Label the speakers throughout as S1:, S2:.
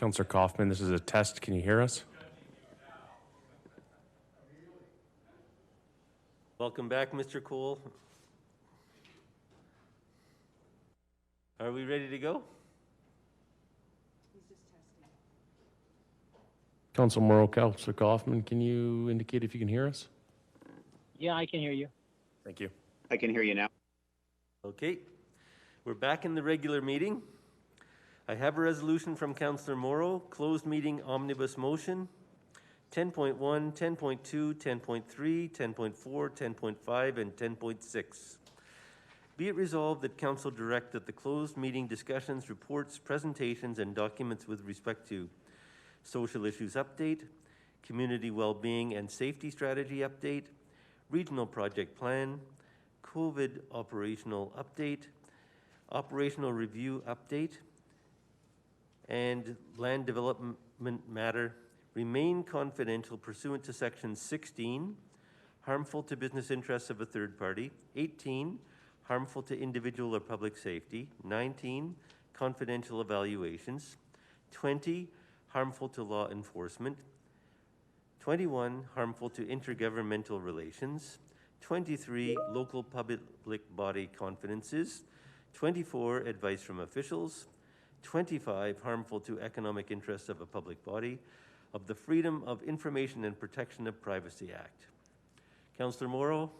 S1: Councillor Kaufman, this is a test. Can you hear us?
S2: Welcome back, Mr. Cole. Are we ready to go?
S1: Councillor Morrow, Councillor Kaufman, can you indicate if you can hear us?
S3: Yeah, I can hear you.
S1: Thank you.
S4: I can hear you now.
S2: Okay, we're back in the regular meeting. I have a resolution from Councillor Morrow, closed meeting omnibus motion, 10.1, 10.2, 10.3, 10.4, 10.5, and 10.6. Be it resolved that Council direct that the closed meeting discussions, reports, presentations, and documents with respect to social issues update, community well-being and safety strategy update, regional project plan, COVID operational update, operational review update, and land development matter remain confidential pursuant to Section 16, harmful to business interests of a third party, 18, harmful to individual or public safety, 19, confidential evaluations, 20, harmful to law enforcement, 21, harmful to intergovernmental relations, 23, local public body confidences, 24, advice from officials, 25, harmful to economic interests of a public body, of the Freedom of Information and Protection of Privacy Act. Councillor Morrow?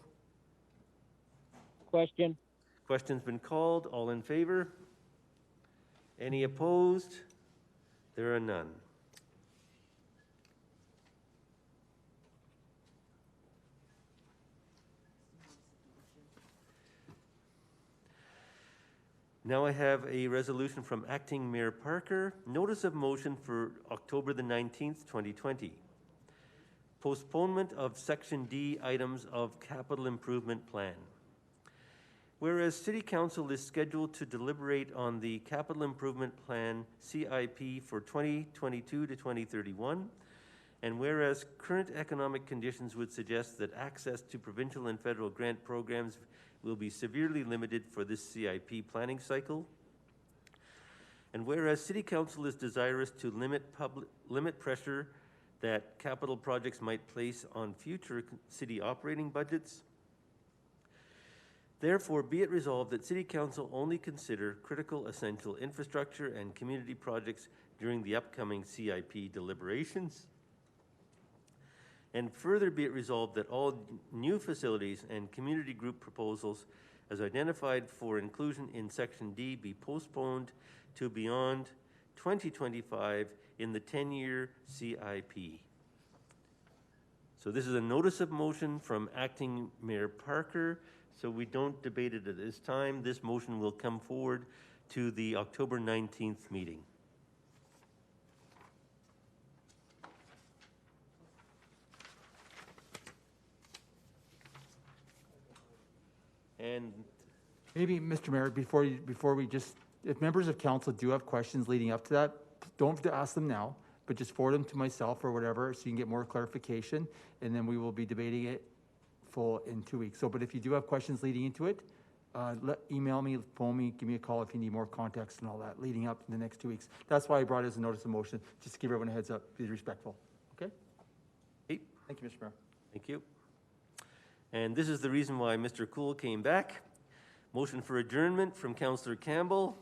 S3: Question.
S2: Question's been called. All in favor? Any opposed? There are none. Now I have a resolution from Acting Mayor Parker, notice of motion for October the 19th, 2020. Postponement of Section D items of Capital Improvement Plan. Whereas City Council is scheduled to deliberate on the Capital Improvement Plan CIP for 2022 to 2031, and whereas current economic conditions would suggest that access to provincial and federal grant programs will be severely limited for this CIP planning cycle, and whereas City Council is desirous to limit pressure that capital projects might place on future city operating budgets, therefore be it resolved that City Council only consider critical essential infrastructure and community projects during the upcoming CIP deliberations. And further be it resolved that all new facilities and community group proposals as identified for inclusion in Section D be postponed to beyond 2025 in the 10-year CIP. So this is a notice of motion from Acting Mayor Parker, so we don't debate it at this time. This motion will come forward to the October 19th meeting. And
S5: maybe, Mr. Mayor, before we just, if members of council do have questions leading up to that, don't ask them now, but just forward them to myself or whatever, so you can get more clarification, and then we will be debating it full in 2 weeks. So, but if you do have questions leading into it, email me, phone me, give me a call if you need more context and all that leading up in the next 2 weeks. That's why I brought it as a notice of motion, just to give everyone a heads up, be respectful. Okay?
S2: hey,
S5: Thank you, Mr. Mayor.
S2: thank you. And this is the reason why Mr. Cool came back. Motion for adjournment from Councillor Campbell,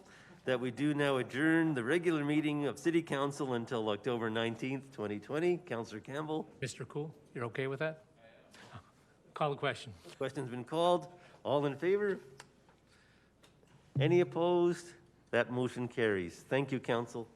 S2: that we do now adjourn the regular meeting of City Council until October 19th, 2020. Councillor Campbell.
S6: Mr. Cool, you're okay with that? Call the question.
S2: Question's been called. All in favor? Any opposed? That motion carries. Thank you, Council.